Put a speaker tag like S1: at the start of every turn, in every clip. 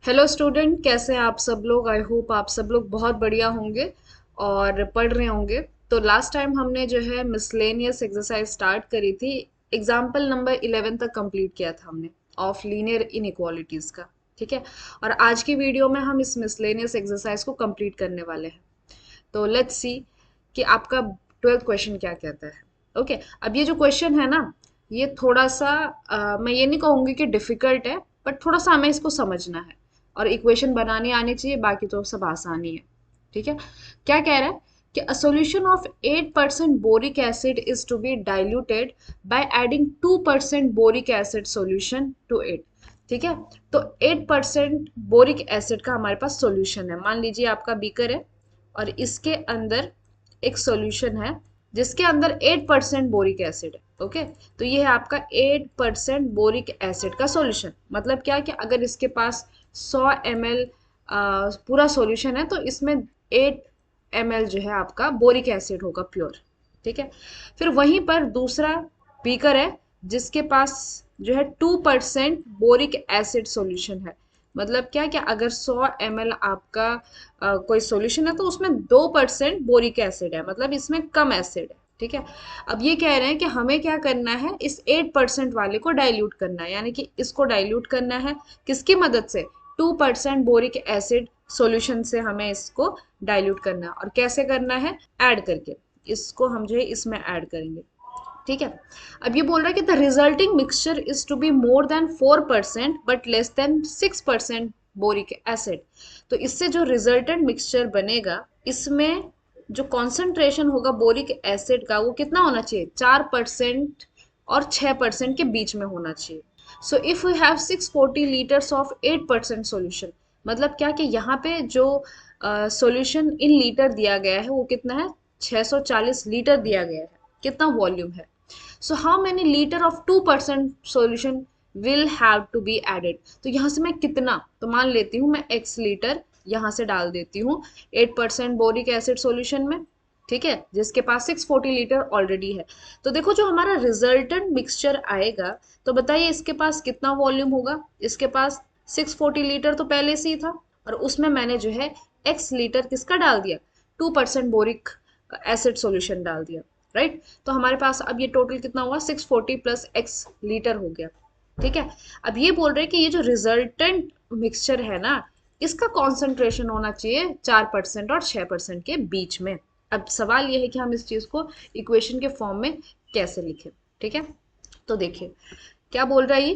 S1: Hello student, कैसे हैं आप सब लोग। आई होप आप सब लोग बहुत बढ़िया होंगे और पढ़ रहे होंगे। तो लास्ट टाइम हमने जो है मिसलेनियस एक्सरसाइज स्टार्ट करी थी। एग्जाम्पल नंबर 11 तक कंप्लीट किया था हमने ऑफ लीनियर इनइक्वालिटीज का। ठीक है। और आज की वीडियो में हम इस मिसलेनियस एक्सरसाइज को कंप्लीट करने वाले हैं। तो लेट्स सी कि आपका 12th क्वेश्चन क्या कहता है। ओके। अब ये जो क्वेश्चन है ना, ये थोड़ा सा मैं ये नहीं कहूँगी कि डिफिकल्ट है, बट थोड़ा सा हमें इसको समझना है और इक्वेशन बनानी आनी चाहिए, बाकी तो सब आसानी है। ठीक है। क्या कह रहा है कि a solution of 8% boric acid is to be diluted by adding 2% boric acid solution to it. ठीक है। तो 8% बोरिक एसिड का हमारे पास सॉल्यूशन है। मान लीजिए आपका बीकर है और इसके अंदर एक सॉल्यूशन है जिसके अंदर 8% बोरिक एसिड है। ओके। तो ये है आपका 8% बोरिक एसिड का सॉल्यूशन। मतलब क्या कि अगर इसके पास 100 ml पूरा सॉल्यूशन है तो इसमें 8 ml जो है आपका बोरिक एसिड होगा प्योर। ठीक है। फिर वहीं पर दूसरा बीकर है जिसके पास जो है 2% बोरिक एसिड सॉल्यूशन है। मतलब क्या कि अगर 100 ml आपका कोई सॉल्यूशन है तो उसमें 2% बोरिक एसिड है, मतलब इसमें कम एसिड है। ठीक है। अब ये कह रहे हैं कि हमें क्या करना है, इस 8% वाले को डाइल्यूट करना है, यानी कि इसको डाइल्यूट करना है किसकी मदद से, 2% बोरिक एसिड सॉल्यूशन से हमें इसको डाइल्यूट करना है। और कैसे करना है, ऐड करके इसको हम जो है इसमें ऐड करेंगे। ठीक है। अब ये बोल रहा है कि the resulting mixture is to be more than 4% but less than 6% boric acid. तो इससे जो रिजल्टेंट मिक्सचर बनेगा, इसमें जो कॉन्सेंट्रेशन होगा बोरिक एसिड का वो कितना होना चाहिए, 4% और 6% के बीच में होना चाहिए। So if we have 640 liters of 8% solution, मतलब क्या कि यहाँ पे जो सॉल्यूशन इन लीटर दिया गया है वो कितना है, 640 लीटर दिया गया है। कितना वॉल्यूम है। So how many liter of 2% solution will have to be added. तो यहाँ से मैं कितना, तो मान लेती हूँ मैं x लीटर यहाँ से डाल देती हूँ 8% बोरिक एसिड सॉल्यूशन में। ठीक है। जिसके पास 640 लीटर ऑलरेडी है। तो देखो जो हमारा रिजल्टेंट मिक्सचर आएगा, तो बताइए इसके पास कितना वॉल्यूम होगा। इसके पास 640 लीटर तो पहले से ही था और उसमें मैंने जो है x लीटर किसका डाल दिया, 2% बोरिक एसिड सॉल्यूशन डाल दिया। राइट। तो हमारे पास अब ये टोटल कितना हुआ, 640 प्लस x लीटर हो गया। ठीक है। अब ये बोल रहे हैं कि ये जो रिजल्टेंट मिक्सचर है ना, इसका कॉन्सेंट्रेशन होना चाहिए 4% और 6% के बीच में। अब सवाल ये है कि हम इस चीज को इक्वेशन के फॉर्म में कैसे लिखें। ठीक है। तो देखिए क्या बोल रहा है ये,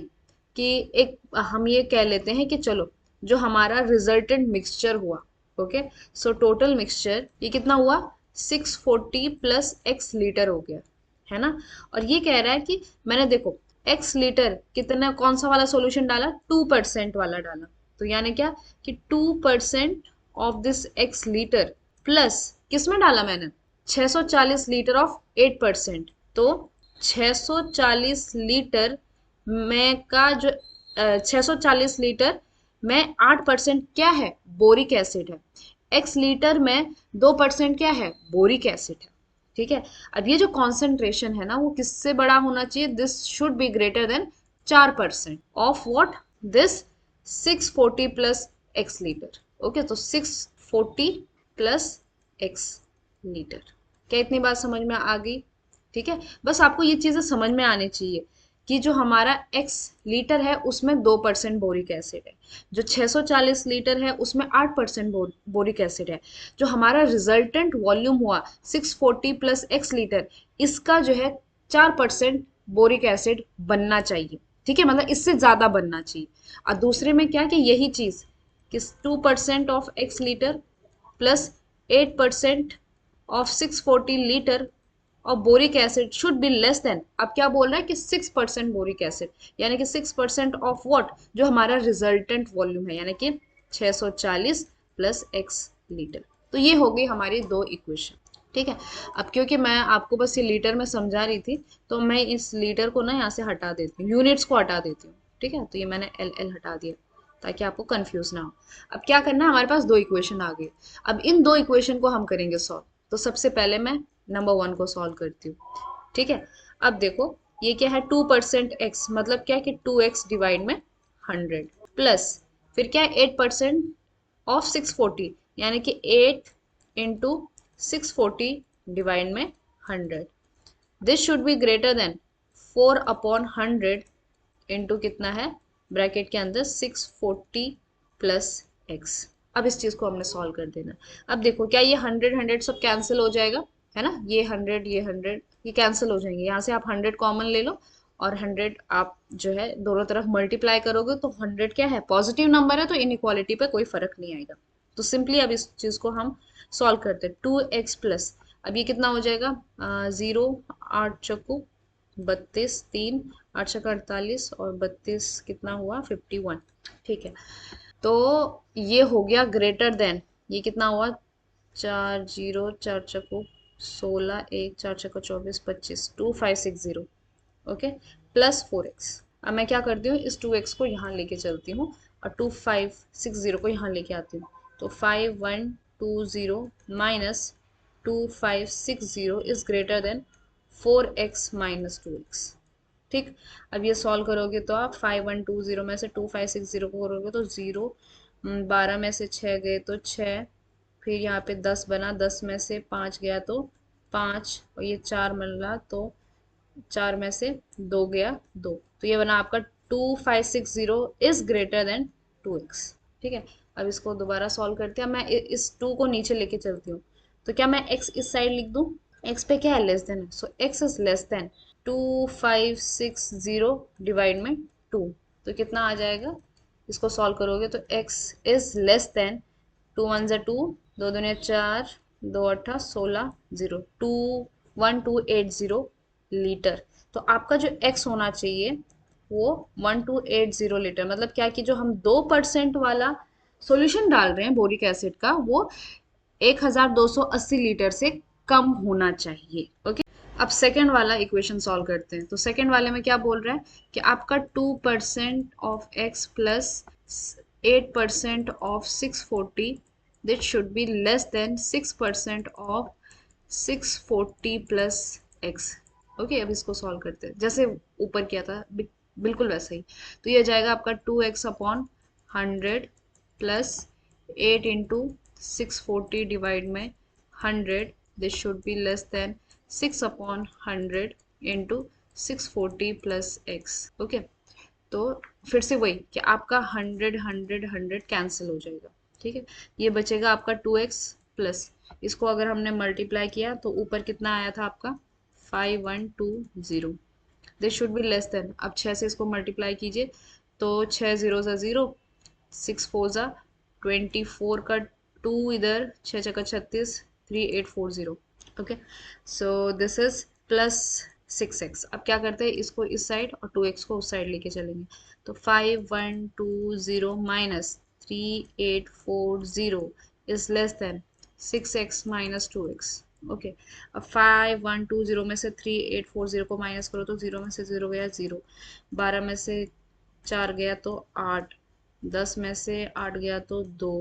S1: कि एक हम ये कह लेते हैं कि चलो जो हमारा रिजल्टेंट मिक्सचर हुआ, ओके, सो टोटल मिक्सचर ये कितना हुआ, 640 प्लस x लीटर हो गया, है ना। और ये कह रहा है कि मैंने देखो x लीटर कितना, कौन सा वाला सॉल्यूशन डाला, 2% वाला डाला। तो यानी क्या कि 2% of this x litre plus किसमें डाला मैंने, 640 लीटर ऑफ 8%। तो 640 लीटर में का जो 640 लीटर में 8% क्या है, बोरिक एसिड है। x लीटर में 2% क्या है, बोरिक एसिड है। ठीक है। अब ये जो कॉन्सेंट्रेशन है ना वो किससे बड़ा होना चाहिए, this should be greater than 4% of what, this 640 plus x litre. Okay. तो 640 प्लस x लीटर। क्या इतनी बात समझ में आ गई। ठीक है। बस आपको ये चीजें समझ में आनी चाहिए कि जो हमारा x लीटर है उसमें 2% बोरिक एसिड है, जो 640 लीटर है उसमें 8% बोरिक एसिड है, जो हमारा रिजल्टेंट वॉल्यूम हुआ 640 प्लस x लीटर, इसका जो है 4% बोरिक एसिड बनना चाहिए। ठीक है। मतलब इससे ज्यादा बनना चाहिए। और दूसरे में क्या कि यही चीज कि 2% of x litre plus 8% of 640 litre और boric acid should be less than, अब क्या बोल रहा है कि 6% बोरिक एसिड, यानी कि 6% ऑफ व्हाट, जो हमारा रिजल्टेंट वॉल्यूम है, यानी कि 640 प्लस x लीटर। तो ये हो गई हमारी दो इक्वेशन। ठीक है। अब क्योंकि मैं आपको बस ये लीटर में समझा रही थी तो मैं इस लीटर को ना यहाँ से हटा देती हूँ, यूनिट्स को हटा देती हूँ। ठीक है। तो ये मैंने एल एल हटा दिया ताकि आपको कंफ्यूज ना हो। अब क्या करना है, हमारे पास दो इक्वेशन आ गई। अब इन दो इक्वेशन को हम करेंगे सॉल्व। तो सबसे पहले मैं नंबर 1 को सॉल्व करती हूँ। ठीक है। अब देखो ये क्या है, 2% x, मतलब क्या है कि 2x डिवाइड में 100 प्लस फिर क्या है 8% ऑफ 640, यानी कि 8 इंटू 640 डिवाइड में 100। This should be greater than 4/100 into कितना है ब्रैकेट के अंदर 640 प्लस एक्स। अब इस चीज को हमने सॉल्व कर देना। अब देखो क्या ये 100 सब कैंसिल हो जाएगा, है ना, ये 100 ये कैंसिल हो जाएंगे, यहाँ से आप 100 कॉमन ले लो और 100 आप जो है दोनों तरफ मल्टीप्लाई करोगे तो 100 क्या है पॉजिटिव नंबर है, तो इनइक्वालिटी पे कोई फर्क नहीं आएगा। तो सिंपली अब इस चीज को हम सॉल्व करते हैं। 2x प्लस, अब ये कितना हो जाएगा, 0 8 चक्कू 32, 3 8 छक्का 48 और 32 कितना हुआ 51। ठीक है, तो ये हो गया ग्रेटर देन, ये कितना हुआ 4 0 4 चक्को 16 1 4 चक्का 24 25 2560, ओके, प्लस 4x। अब मैं क्या करती हूँ इस 2x को यहाँ लेके चलती हूँ और 2560 को यहाँ लेके आती हूँ, तो 5120 minus 2560 is greater then 4x minus 2x। ठीक, अब ये सॉल्व करोगे तो आप 5120 में से 2560 को करोगे तो 0, 12 में से 6 गए तो 6, फिर यहाँ पे 10 बना, 10 में से 5 गया तो 5 और ये 4 मिला तो 4 में से 2 गया 2, तो ये बना आपका 2560 इज ग्रेटर देन 2x। ठीक है, अब इसको दोबारा सॉल्व करते हैं। मैं इस 2 को नीचे लेके चलती हूँ, तो क्या मैं x इस साइड लिख दूँ, x पे क्या है लेस देन है, सो x is less then 2560 divide में 2, तो कितना आ जाएगा, इसको सॉल्व करोगे तो x इज लेस देन 2 1 जा 2, 2 दूनी 4, 2 8 16 0, 1280 लीटर। तो आपका जो x होना चाहिए वो 1280 लीटर, मतलब क्या कि जो हम 2% वाला सॉल्यूशन डाल रहे हैं बोरिक एसिड का वो 1280 लीटर से कम होना चाहिए। ओके, अब सेकेंड वाला इक्वेशन सॉल्व करते हैं। तो सेकेंड वाले में क्या बोल रहा है कि आपका 2% of x plus 8% of 640 that should be less than 6% of 640 plus x। Okay, अब इसको सॉल्व करते हैं जैसे ऊपर किया था बिल्कुल वैसे ही। तो ये जाएगा आपका 2x upon 100 plus 8 into 640 divide में 100, this should be less then 6/100 into 640 plus x। Okay, तो फिर से वही कि आपका 100 कैंसिल हो जाएगा। ठीक है, ये बचेगा आपका 2x प्लस, इसको अगर हमने मल्टीप्लाई किया तो ऊपर कितना आया था आपका 5120, this should be less than, अब 6 से इसको मल्टीप्लाई कीजिए तो 6 0 ज़ा 0, 6 4 ज़ा 24 का 2 इधर 6 चक्का 36, 3840। Okay, so this is plus 6x। अब क्या करते हैं इसको इस साइड और 2x को उस साइड लेके चलेंगे, तो 5120 minus 3840 is less then 6x minus 2x। Okay, अब 5120 में से 3840 को माइनस करो तो 0 में से 0 गया 0, 12 में से 4 गया तो 8, 10 में से 8 गया तो 2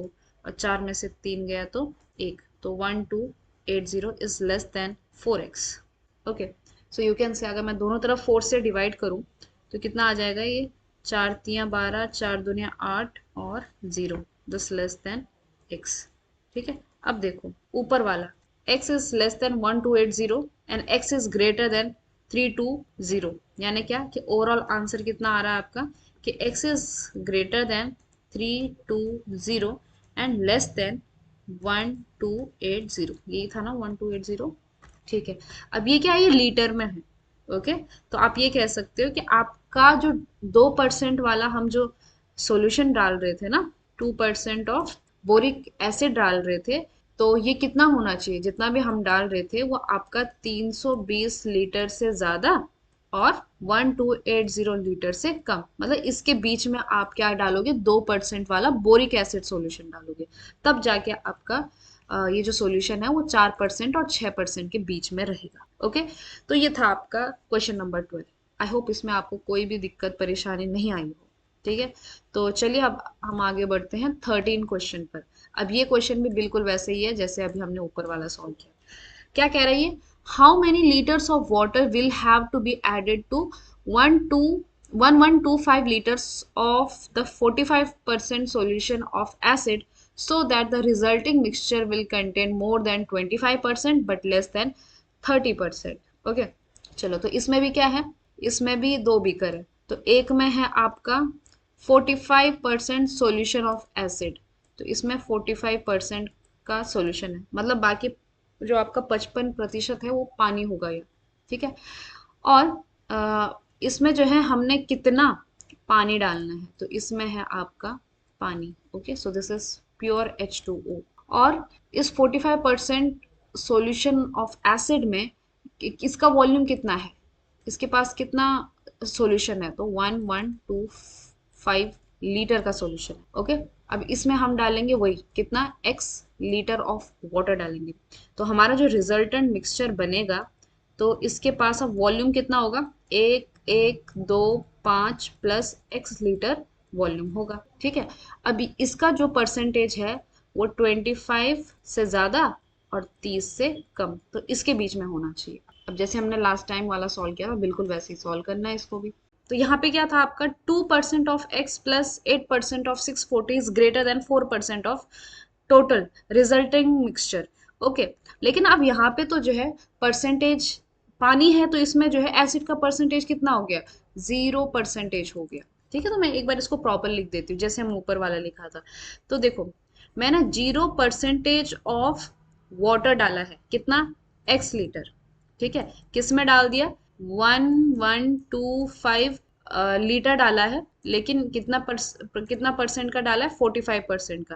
S1: और 4 में से 3 गया तो 1, तो 1280 is less then 4x। Okay, so you can say अगर मैं दोनों तरफ 4 से डिवाइड करूं तो कितना आ जाएगा, ये 4 3 12, 4 दूनी 8 और 0, दिस लेस देन x। ठीक है, अब देखो ऊपर वाला x is less then 1280 and x is greater then 320, यानी क्या कि ओवरऑल आंसर कितना आ रहा है आपका कि x is greater then 320 and less then 1280, यही था ना 1280। ठीक है, अब ये क्या है, ये लीटर में है। ओके, तो आप ये कह सकते हो कि आपका जो 2% वाला हम जो सॉल्यूशन डाल रहे थे ना, 2% ऑफ बोरिक एसिड डाल रहे थे, तो ये कितना होना चाहिए, जितना भी हम डाल रहे थे वो आपका 320 लीटर से ज्यादा और 1280 लीटर से कम, मतलब इसके बीच में आप क्या डालोगे, 2% वाला बोरिक एसिड सॉल्यूशन डालोगे, तब जाके आपका ये जो सॉल्यूशन है वो 4% और 6% के बीच में रहेगा। ओके, तो ये था आपका क्वेश्चन नंबर 12। आई होप इसमें आपको कोई भी दिक्कत परेशानी नहीं आई हो। ठीक है, तो चलिए अब हम आगे बढ़ते हैं 13 क्वेश्चन पर। अब ये क्वेश्चन भी बिल्कुल वैसे ही है जैसे अभी हमने ऊपर वाला सॉल्व किया। क्या कह रही है, how many liters of water will have to be added to 1 2 1125 liters of the 45% solution of acid, so that the resulting mixture will contain more than 25% but less than 30%. Okay, चलो तो इसमें भी क्या है, इसमें भी दो बीकर है, तो एक में है आपका 45% सॉल्यूशन ऑफ एसिड, तो इसमें 45% का सॉल्यूशन है, मतलब बाकी जो आपका 55% है वो पानी होगा ये, ठीक है। और इसमें जो है हमने कितना पानी डालना है, तो इसमें है आपका पानी। Okay, so this is pure H2O। और इस 45% सॉल्यूशन ऑफ एसिड में इसका वॉल्यूम कितना है, इसके पास कितना सॉल्यूशन है, तो 1125 लीटर का सॉल्यूशन है। ओके, अब इसमें हम डालेंगे वही कितना, x लीटर ऑफ वाटर डालेंगे, तो हमारा जो रिजल्टेंट मिक्सचर बनेगा, तो इसके पास अब वॉल्यूम कितना होगा, एक एक दो पाँच प्लस x लीटर वॉल्यूम होगा, ठीक है। अभी इसका जो परसेंटेज है वो 25 से ज़्यादा और 30 से कम, तो इसके बीच में होना चाहिए। अब जैसे हमने लास्ट टाइम वाला सॉल्व किया था, बिल्कुल वैसे ही सॉल्व करना है इसको भी। तो यहाँ पे क्या था आपका, 2% of x plus 8% of 640 is greater then 4% of total resulting mixture. Okay, लेकिन अब यहाँ पे तो जो है परसेंटेज पानी है, तो इसमें जो है एसिड का परसेंटेज कितना हो गया, 0% हो गया, ठीक है। तो मैं एक बार इसको प्रॉपर लिख देती हूँ जैसे हम ऊपर वाला लिखा था। तो देखो, मैं ना 0% ऑफ वाटर डाला है, कितना, x लीटर, ठीक है। किस में डाल दिया, 1125 लीटर डाला है, लेकिन कितना परसेंट का डाला है, 45% का,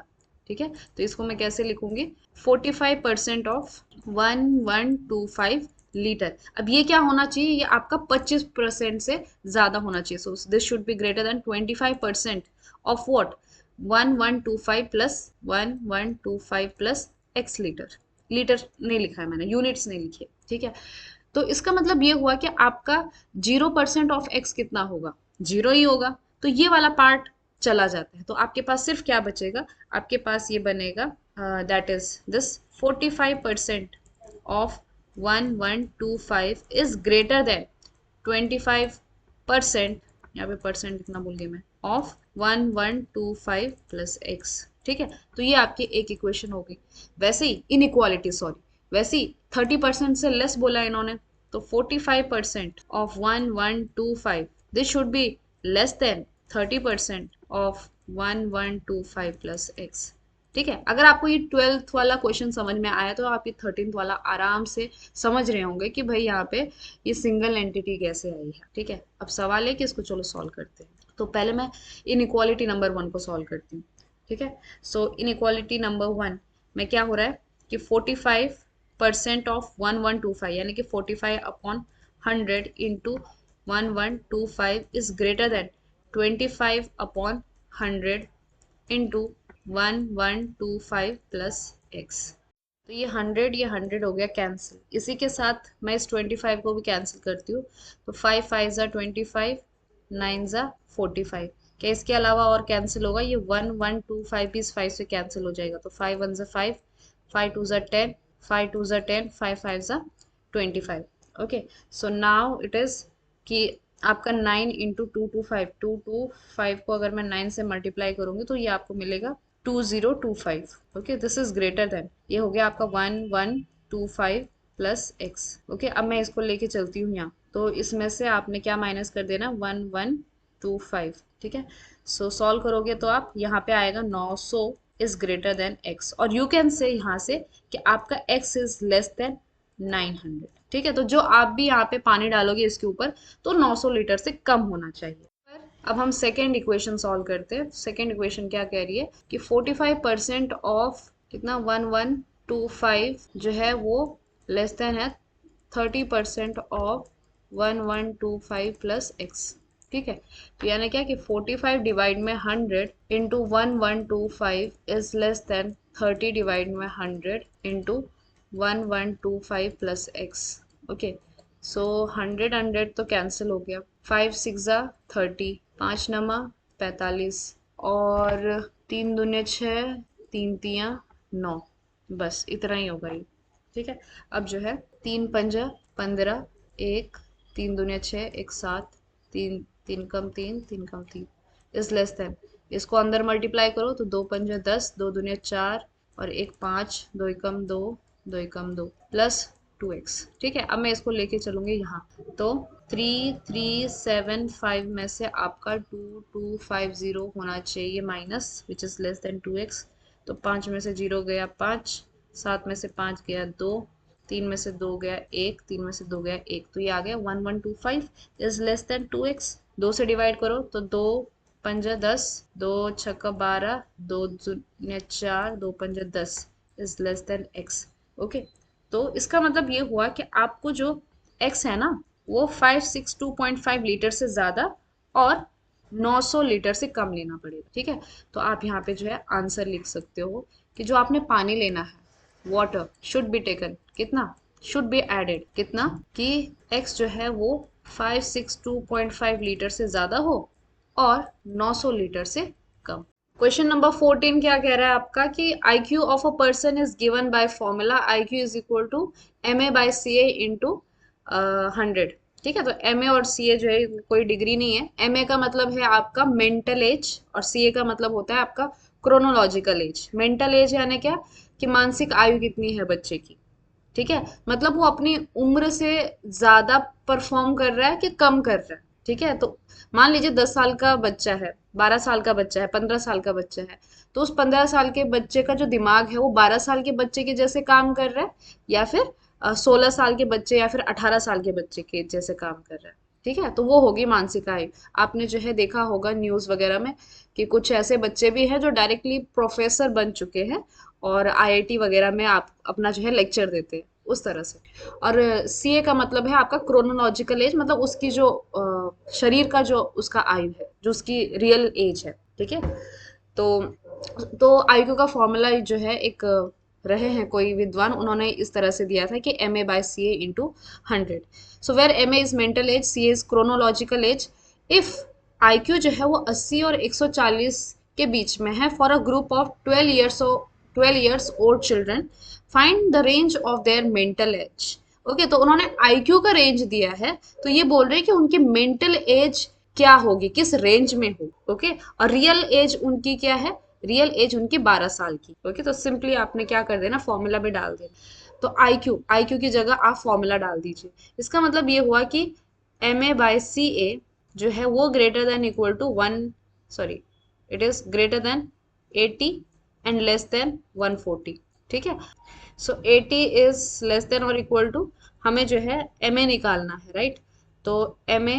S1: ठीक है। तो इसको मैं कैसे लिखूंगी, 45% ऑफ 1125 लीटर। अब ये क्या होना चाहिए, ये आपका 25% से ज्यादा होना चाहिए, so this should be greater than 25% of what, 1125 plus 1125 plus x litre. Litre नहीं लिखा है मैंने, यूनिट्स नहीं लिखी है, ठीक है। तो इसका मतलब ये हुआ कि आपका 0% ऑफ x कितना होगा, जीरो ही होगा, तो ये वाला पार्ट चला जाता है, तो आपके पास सिर्फ क्या बचेगा, आपके पास ये बनेगा, that is this 45% of 1125 is greater then 25%, यहाँ पे परसेंट कितना भूल गई मैं, ऑफ 1125 प्लस x, ठीक है। तो ये आपकी एक इक्वेशन होगी। वैसे ही इनइक्वालिटी, सॉरी, वैसे ही 30% से लेस बोला इन्होंने, तो 45% of 1125 this should be less then 30% of 1125 plus x, ठीक है। अगर आपको ये 12th वाला क्वेश्चन समझ में आया, तो आप ये 13th वाला आराम से समझ रहे होंगे कि भाई यहाँ पे ये सिंगल एंटिटी कैसे आई है, ठीक है। अब सवाल है कि इसको चलो सॉल्व करते हैं। तो पहले मैं इनइक्वालिटी नंबर 1 को सॉल्व करती हूँ, ठीक है। सो इनइक्वालिटी नंबर 1 में क्या हो रहा है कि 45% ऑफ 1125, यानी कि 45 upon 100 into 1125 is greater then 25 upon 100 into 1125 plus x। तो ये 100 हो गया कैंसिल, इसी के साथ मैं इस 25 को भी कैंसिल करती हूँ, तो 5 5 ज़ा 25, 9 ज़ा 45, क्या इसके अलावा और कैंसिल होगा, ये 1125 भी इस 5 से कैंसिल हो जाएगा, तो 5 1 ज़ा 5, 5 2 ज़ा 10, 5 2 ज़ा 10, 5 5 ज़ा 25। Okay, so now it is कि आपका 9 इंटू 225, 225 को अगर मैं 9 से मल्टीप्लाई करूंगी तो ये आपको मिलेगा 2025। Okay, this is greater then, ये हो गया आपका 1125 प्लस x। ओके, अब मैं इसको लेके चलती हूँ यहाँ, तो इसमें से आपने क्या माइनस कर देना, 1125, ठीक है। सो सॉल्व करोगे तो आप यहाँ पे आएगा 900 इज ग्रेटर देन x, और यू कैन से यहाँ से कि आपका x इज लेस देन 900, ठीक है। तो जो आप भी यहाँ पे पानी डालोगे इसके ऊपर, तो 900 लीटर से कम होना चाहिए। अब हम सेकेंड इक्वेशन सॉल्व करते हैं। सेकेंड इक्वेशन क्या कह रही है कि 45% ऑफ कितना, 1125 जो है वो लेस देन है 30% ऑफ 1125 प्लस x, ठीक है। तो यानी क्या कि 45 डिवाइड में 100 into 1125 is less then 30 divide में 100 इंटू 1125 प्लस x। ओके, सो 100 तो कैंसिल हो गया, 5 6 ज़ा 30, 5 नमा 45, और 3 दूने 6, 3 तियाँ 9, बस इतना ही होगा ये, ठीक है। अब जो है 3 पंजा 15, 1 3 दूने 6, 1 7, 3 3 कम 3, 3 कम 3 इज लेस देन, इसको अंदर मल्टीप्लाई करो तो 2 पंजे 10, 2 दूनी 4 और 1 5, 2 एकम 2, 2 एकम 2 प्लस 2x। ठीक है, अब मैं इसको लेके चलूंगी यहाँ, तो 3375 में से आपका 2250 होना चाहिए minus which is less then 2x। तो 5 में से 0 गया 5, 7 में से 5 गया 2, 3 में से 2 गया 1, 3 में से 2 गया 1, तो ये आ गया 1125 इज लेस देन 2x। 2 से डिवाइड करो तो 2 पंजा 10, 2 छक्का 12, 2 दूनी 4, 2 पंजा 10 is less then x। Okay, तो इसका मतलब ये हुआ कि आपको जो x है ना वो 562.5 लीटर से ज्यादा और 900 लीटर से कम लेना पड़ेगा। ठीक है, तो आप यहाँ पे जो है आंसर लिख सकते हो कि जो आपने पानी लेना है, वाटर शुड बी टेकन, कितना शुड बी एडेड, कितना कि x जो है वो 562.5 लीटर से ज्यादा हो और 900 लीटर से कम। क्वेश्चन नंबर 14 क्या कह रहा है आपका कि IQ of a person is given by formula IQ is equal to MA by CA into 100। ठीक है, तो MA और CA जो है कोई डिग्री नहीं है। MA का मतलब है आपका मेंटल एज और CA का मतलब होता है आपका क्रोनोलॉजिकल एज। मेंटल एज यानी क्या कि मानसिक आयु कितनी है बच्चे की। ठीक है, मतलब वो अपनी उम्र से ज्यादा परफॉर्म कर रहा है कि कम कर रहा है। ठीक है, तो मान लीजिए 10 साल का बच्चा है, 12 साल का बच्चा है, 15 साल का बच्चा है, तो उस 15 साल के बच्चे का जो दिमाग है वो 12 साल के बच्चे के जैसे काम कर रहा है या फिर 16 साल के बच्चे या फिर 18 साल के बच्चे के जैसे काम कर रहा है। ठीक है, तो वो होगी मानसिक आयु। आपने जो है देखा होगा न्यूज वगैरह में कि कुछ ऐसे बच्चे भी हैं जो डायरेक्टली प्रोफेसर बन चुके हैं और IIT वगैरह में आप अपना जो है लेक्चर देते हैं उस तरह से। और CA का मतलब है आपका क्रोनोलॉजिकल एज, मतलब उसकी जो शरीर का जो उसका आयु है, जो उसकी रियल एज है। ठीक है, तो IQ का फॉर्मूला जो है एक रहे हैं कोई विद्वान, उन्होंने इस तरह से दिया था कि MA by CA into 100। So where MA is mental age, CA is chronological age. If IQ जो है वो 80 और 140 के बीच में है for a group of 12 years old children, find the range of their mental as. Okay, तो उन्होंने IQ का रेंज दिया है, तो ये बोल रहे हैं कि उनकी मेंटल एज क्या होगी, किस रेंज में हो। ओके, और रियल एज उनकी क्या है, रियल एज उनकी 12 साल की। ओके, तो सिंपली आपने क्या कर देना, फॉर्मूला में डाल देना। तो IQ की जगह आप फॉर्मूला डाल दीजिए। इसका मतलब ये हुआ कि MA बाय CA जो है वो greater than equal to 1, sorry, it is greater than 80 and less than 140। ठीक है, सो 80 इज लेस देन और इक्वल टू, हमें जो है MA निकालना है, राइट। तो MA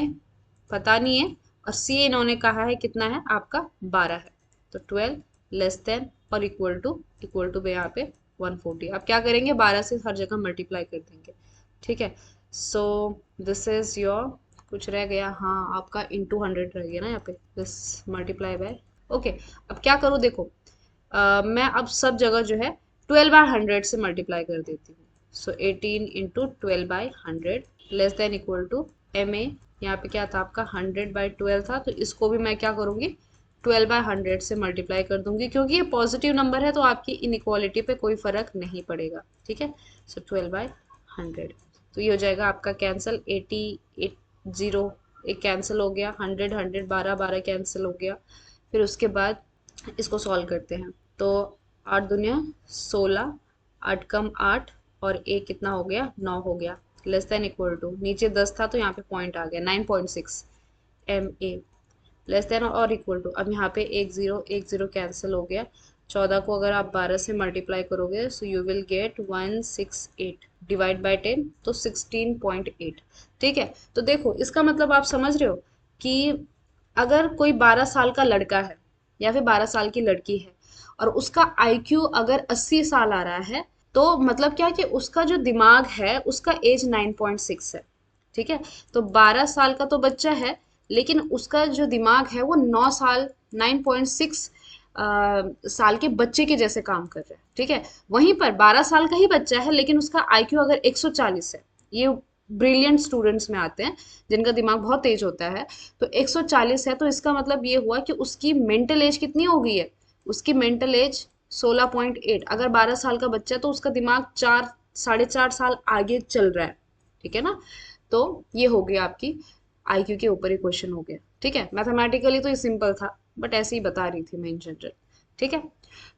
S1: पता नहीं है और CA इन्होंने कहा है कितना है आपका 12 है, तो 12 लेस देन और इक्वल टू पे यहाँ पे 140। अब क्या करेंगे, 12 से हर जगह मल्टीप्लाई कर देंगे। ठीक है, सो दिस इज योर, कुछ रह गया, हाँ आपका इंटू 100 रह गया ना यहाँ पे, दिस मल्टीप्लाई बाय। ओके, अब क्या करूँ देखो, मैं अब सब जगह जो है 12/100 से मल्टीप्लाई कर देती हूँ। So 18 into 12/100 less than equal to MA, यहाँ पे क्या था आपका 100/12 था, तो इसको भी मैं क्या करूँगी 12/100 से मल्टीप्लाई कर दूंगी, क्योंकि ये पॉजिटिव नंबर है तो आपकी इनइक्वालिटी पे कोई फर्क नहीं पड़ेगा। ठीक है, सो 12/100, तो ये हो जाएगा आपका कैंसिल, 80 एक कैंसिल हो गया, 100 12 12 कैंसिल हो गया। फिर उसके बाद इसको सॉल्व करते हैं, तो 8 दुनिया 16, 8 कम 8 और एक कितना हो गया 9 हो गया, लेस देन इक्वल टू, नीचे 10 था तो यहाँ पे पॉइंट आ गया 9.6 MA लेस देन और इक्वल टू। अब यहाँ पे एक जीरो कैंसिल हो गया, 14 को अगर आप 12 से मल्टीप्लाई करोगे so you will get 168 divide by 10 तो 16.8। ठीक है, तो देखो इसका मतलब आप समझ रहे हो कि अगर कोई 12 साल का लड़का है या फिर 12 साल की लड़की है और उसका IQ अगर 80 साल आ रहा है, तो मतलब क्या कि उसका जो दिमाग है उसका एज 9.6 है। ठीक है, तो 12 साल का तो बच्चा है लेकिन उसका जो दिमाग है वो 9 साल 9.6 साल के बच्चे के जैसे काम कर रहा है। ठीक है, वहीं पर 12 साल का ही बच्चा है लेकिन उसका IQ अगर 140 है, ये ब्रिलियंट स्टूडेंट्स में आते हैं जिनका दिमाग बहुत तेज होता है, तो 140 है, तो इसका मतलब ये हुआ कि उसकी मेंटल एज कितनी हो गई है, उसकी मेंटल एज 16.8। अगर 12 साल का बच्चा है तो उसका दिमाग 4 साढ़े 4 साल आगे चल रहा है। ठीक है ना, तो ये हो गया आपकी IQ के ऊपर ही क्वेश्चन हो गया। ठीक ठीक है, मैथमेटिकली तो ये सिंपल था, बट ऐसे ही बता रही थी मैं इन जनरल। ठीक है,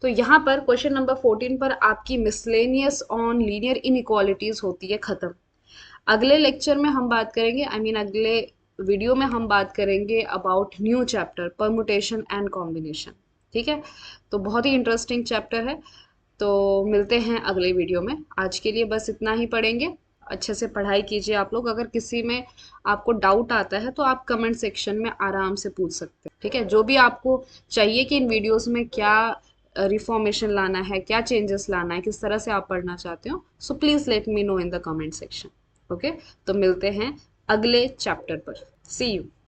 S1: तो यहाँ पर क्वेश्चन नंबर 14 पर आपकी मिसलेनियस ऑन लीनियर इनइक्वालिटीज होती है खत्म। अगले लेक्चर में हम बात करेंगे, अगले वीडियो में हम बात करेंगे about new chapter permutation and combination. ठीक है, तो बहुत ही इंटरेस्टिंग चैप्टर है। तो मिलते हैं अगले वीडियो में, आज के लिए बस इतना ही पढ़ेंगे। अच्छे से पढ़ाई कीजिए आप लोग। अगर किसी में आपको डाउट आता है तो आप कमेंट सेक्शन में आराम से पूछ सकते हैं। ठीक है, जो भी आपको चाहिए कि इन वीडियोस में क्या रिफॉर्मेशन लाना है, क्या चेंजेस लाना है, किस तरह से आप पढ़ना चाहते हो, so please let me know in the comment section. Okay, तो मिलते हैं अगले चैप्टर पर। सी यू।